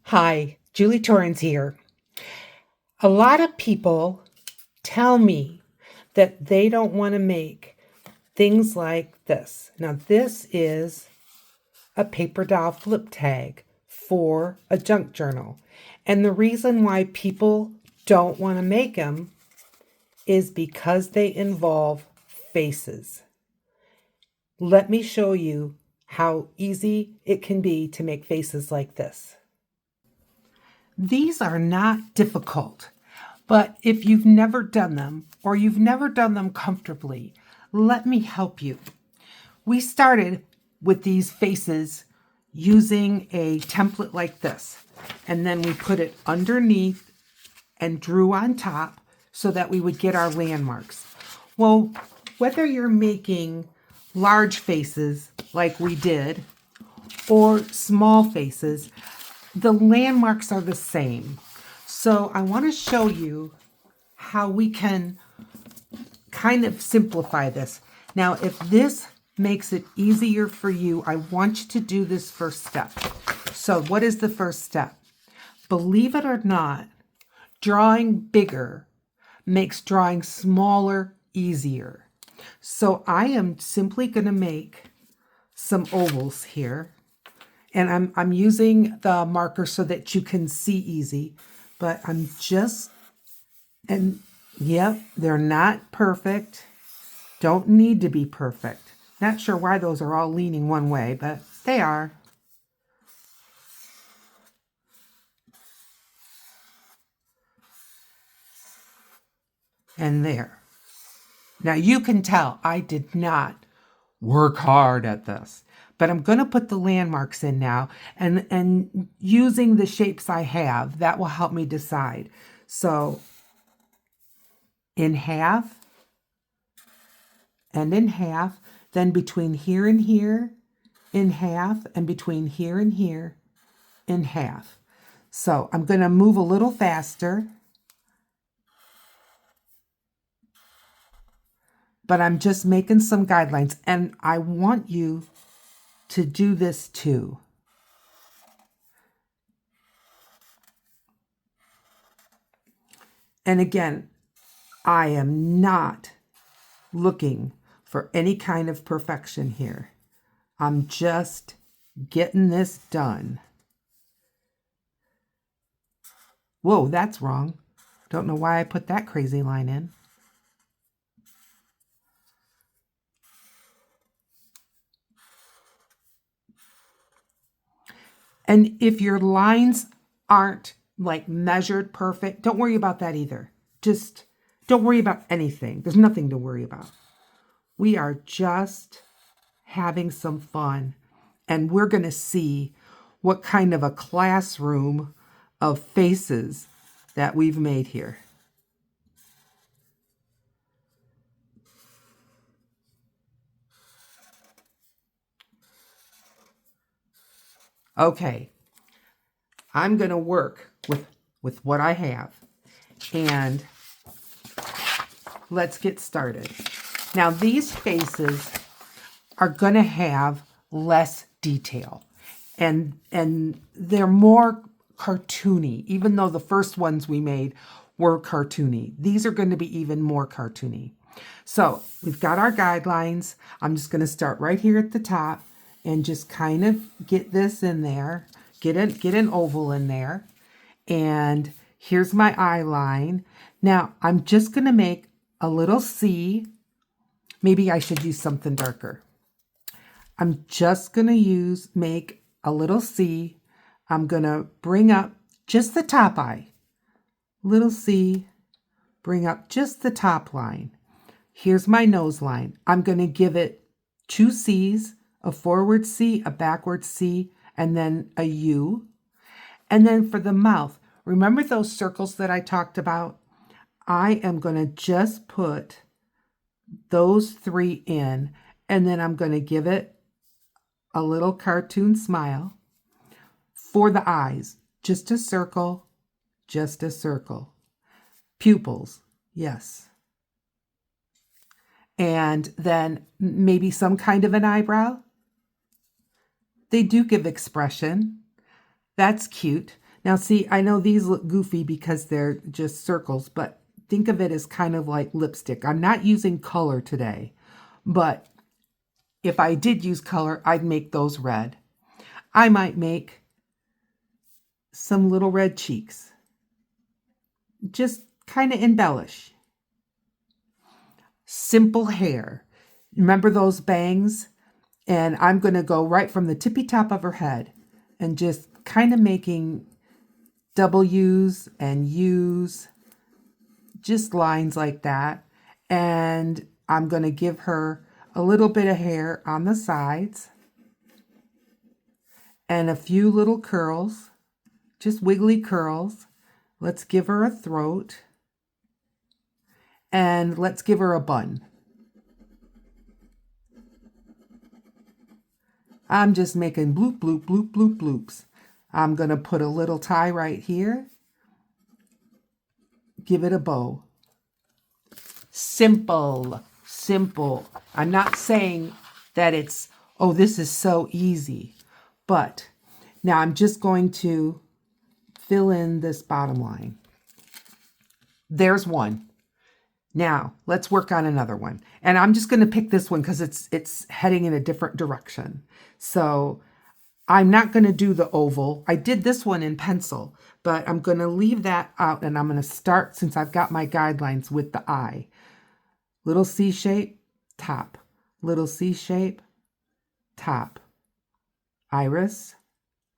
Hi, Julie Torrens here. A lot of people tell me that they don't want to make things like this. Now, this is a paper doll flip tag for a junk journal. And the reason why people don't want to make them is because they involve faces. Let me show you how easy it can be to make faces like this. These are not difficult, but if you've never done them or you've never done them comfortably, let me help you. We started with these faces using a template like this, and then we put it underneath and drew on top so that we would get our landmarks. Well, whether you're making large faces like we did or small faces, the landmarks are the same. So I want to show you how we can kind of simplify this. Now, if this makes it easier for you, I want you to do this first step. So what is the first step? Believe it or not, drawing bigger makes drawing smaller easier. So I am simply going to make some ovals here. And I'm using the marker so that you can see easy, but yep, they're not perfect. Don't need to be perfect. Not sure why those are all leaning one way, but they are. And there. Now you can tell I did not work hard at this, but I'm going to put the landmarks in now, and using the shapes I have, that will help me decide. So in half and in half, then between here and here in half, and between here and here in half. So I'm going to move a little faster, but I'm just making some guidelines, and I want you to do this too. And again, I am not looking for any kind of perfection here. I'm just getting this done. Whoa, that's wrong. Don't know why I put that crazy line in. And if your lines aren't like measured perfect, don't worry about that either. Just don't worry about anything. There's nothing to worry about. We are just having some fun, and we're going to see what kind of a classroom of faces that we've made here. Okay, I'm going to work with what I have, and let's get started. Now, these faces are going to have less detail, and they're more cartoony, even though the first ones we made were cartoony. These are going to be even more cartoony. So we've got our guidelines. I'm just going to start right here at the top and just kind of get this in there, get an oval in there. And here's my eye line. Now I'm just going to make a little C. Maybe I should use something darker. I'm just going to make a little C. I'm going to bring up just the top eye. Little C, bring up just the top line. Here's my nose line. I'm going to give it 2 C's, a forward C, a backward C, and then a U. And then for the mouth, remember those circles that I talked about? I am going to just put those 3 in, and then I'm going to give it a little cartoon smile. For the eyes, just a circle, just a circle. Pupils, yes. And then maybe some kind of an eyebrow. They do give expression. That's cute. Now see, I know these look goofy because they're just circles, but think of it as kind of like lipstick. I'm not using color today, but if I did use color, I'd make those red. I might make some little red cheeks. Just kind of embellish. Simple hair. Remember those bangs? And I'm going to go right from the tippy top of her head and just kind of making W's and U's, just lines like that. And I'm going to give her a little bit of hair on the sides and a few little curls, just wiggly curls. Let's give her a throat and let's give her a bun. I'm just making bloop, bloop, bloop, bloop, bloops. I'm going to put a little tie right here. Give it a bow. Simple, simple. I'm not saying that it's, oh, this is so easy. But now I'm just going to fill in this bottom line. There's one. Now let's work on another one. And I'm just going to pick this one because it's heading in a different direction. So I'm not going to do the oval. I did this one in pencil, but I'm going to leave that out and I'm going to start, since I've got my guidelines, with the eye. Little C shape, top. Little C shape, top. Iris,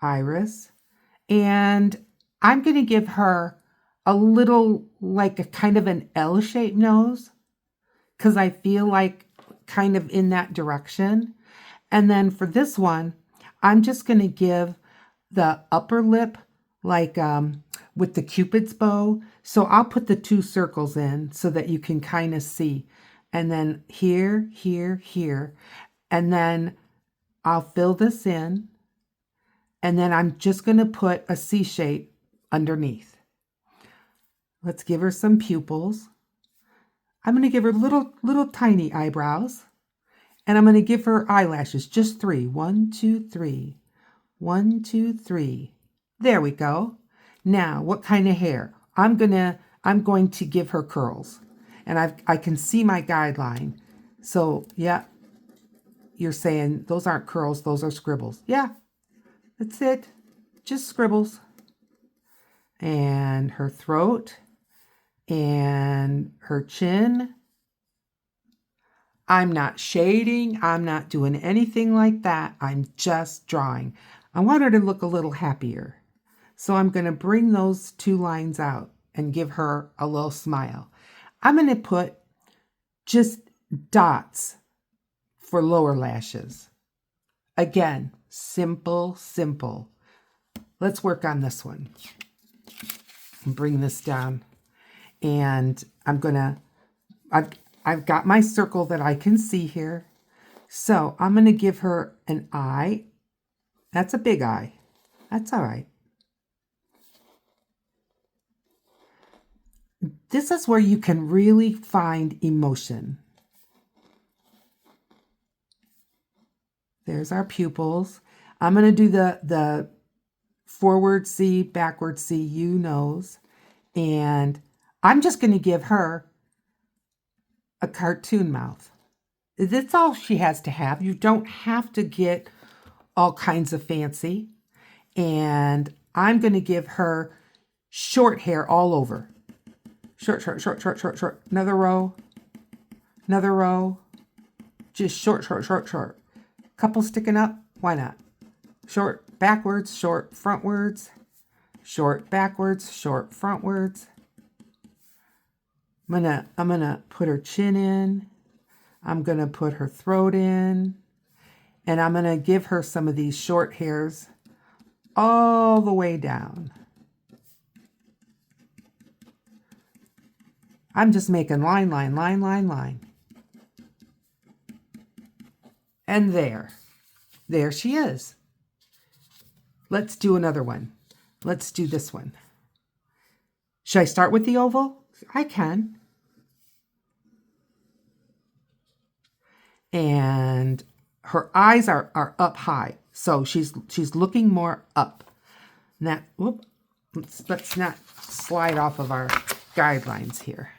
iris. And I'm going to give her a little, like a kind of an L-shaped nose, because I feel like kind of in that direction. And then for this one, I'm just going to give the upper lip like with the Cupid's bow. So I'll put the 2 circles in so that you can kind of see. And then here, here, here. And then I'll fill this in. And then I'm just going to put a C shape underneath. Let's give her some pupils. I'm going to give her little tiny eyebrows. And I'm going to give her eyelashes, just 3. 1, 2, 3. 1, 2, 3. There we go. Now, what kind of hair? I'm going to give her curls. And I can see my guideline. So, yeah, you're saying those aren't curls, those are scribbles. Yeah, that's it. Just scribbles. And her throat and her chin. I'm not shading. I'm not doing anything like that. I'm just drawing. I want her to look a little happier. So I'm going to bring those 2 lines out and give her a little smile. I'm going to put just dots for lower lashes. Again, simple, simple. Let's work on this one. Bring this down. And I've got my circle that I can see here. So I'm going to give her an eye. That's a big eye. That's all right. This is where you can really find emotion. There's our pupils. I'm going to do the forward C, backward C, U nose. And I'm just going to give her a cartoon mouth. That's all she has to have. You don't have to get all kinds of fancy. And I'm going to give her short hair all over. Short, short, short, short, short, short. Another row. Another row. Just short, short, short, short. Couple sticking up. Why not? Short backwards, short frontwards. Short backwards, short frontwards. I'm gonna put her chin in. I'm gonna put her throat in. And I'm gonna give her some of these short hairs all the way down. I'm just making line, line, line, line, line. And there she is. Let's do another one. Let's do this one. Should I start with the oval? I can. And her eyes are up high. So she's looking more up. That, whoop, let's not slide off of our guidelines here.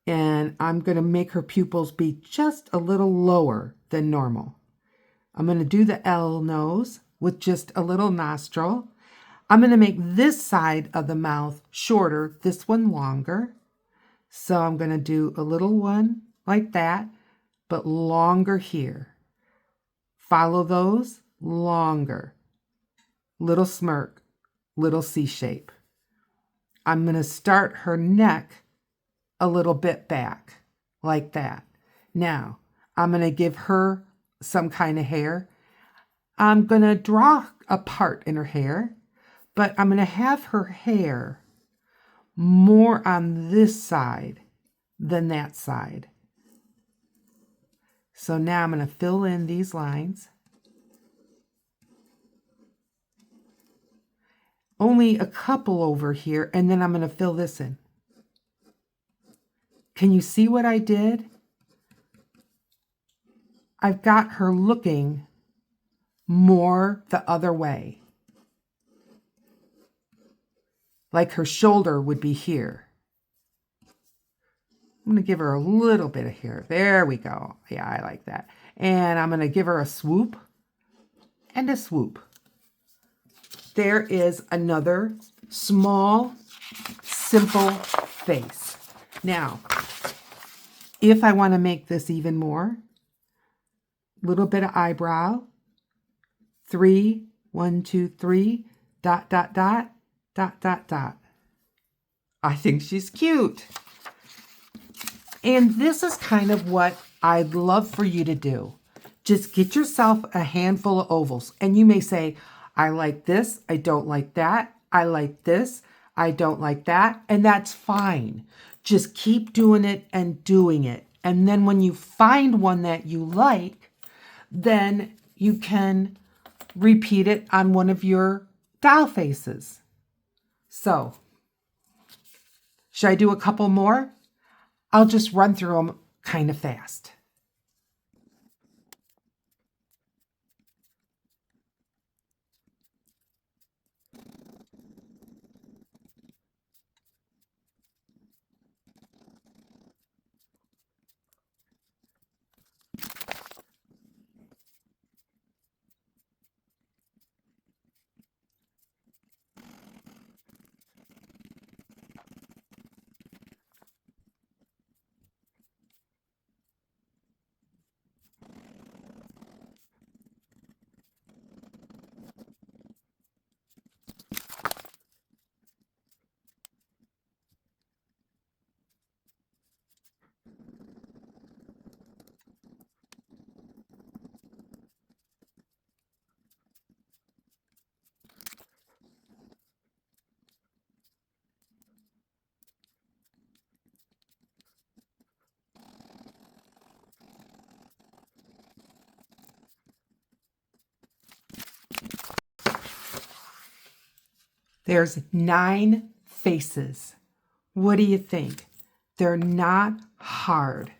And I'm going to make her pupils be just a little lower than normal. I'm going to do the L nose with just a little nostril. I'm going to make this side of the mouth shorter, this one longer. So I'm going to do a little one like that, but longer here. Follow those, longer. Little smirk, little C shape. I'm going to start her neck a little bit back, like that. Now, I'm going to give her some kind of hair. I'm going to draw a part in her hair, but I'm going to have her hair more on this side than that side. So now I'm going to fill in these lines. Only a couple over here, and then I'm going to fill this in. Can you see what I did? I've got her looking more the other way. Like her shoulder would be here. I'm going to give her a little bit of hair. There we go. Yeah, I like that. And I'm going to give her a swoop and a swoop. There is another small, simple face. Now, if I want to make this even more, little bit of eyebrow, 3, 1, 2, 3, dot, dot, dot, dot, dot, dot. I think she's cute. And this is kind of what I'd love for you to do. Just get yourself a handful of ovals. And you may say, I like this, I don't like that. I like this, I don't like that. And that's fine. Just keep doing it and doing it. And then when you find one that you like, then you can repeat it on one of your doll faces. So, should I do a couple more? I'll just run through them kind of fast. There's 9 faces. What do you think? They're not hard.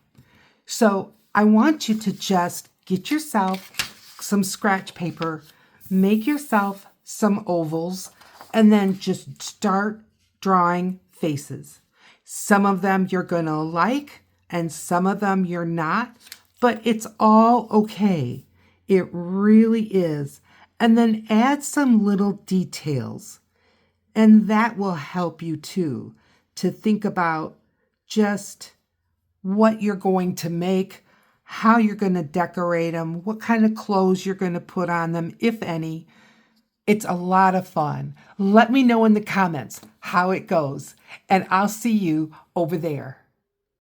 So I want you to just get yourself some scratch paper, make yourself some ovals, and then just start drawing faces. Some of them you're going to like, and some of them you're not, but it's all okay. It really is. And then add some little details. And that will help you too, to think about just what you're going to make, how you're going to decorate them, what kind of clothes you're going to put on them, if any. It's a lot of fun. Let me know in the comments how it goes, and I'll see you over there.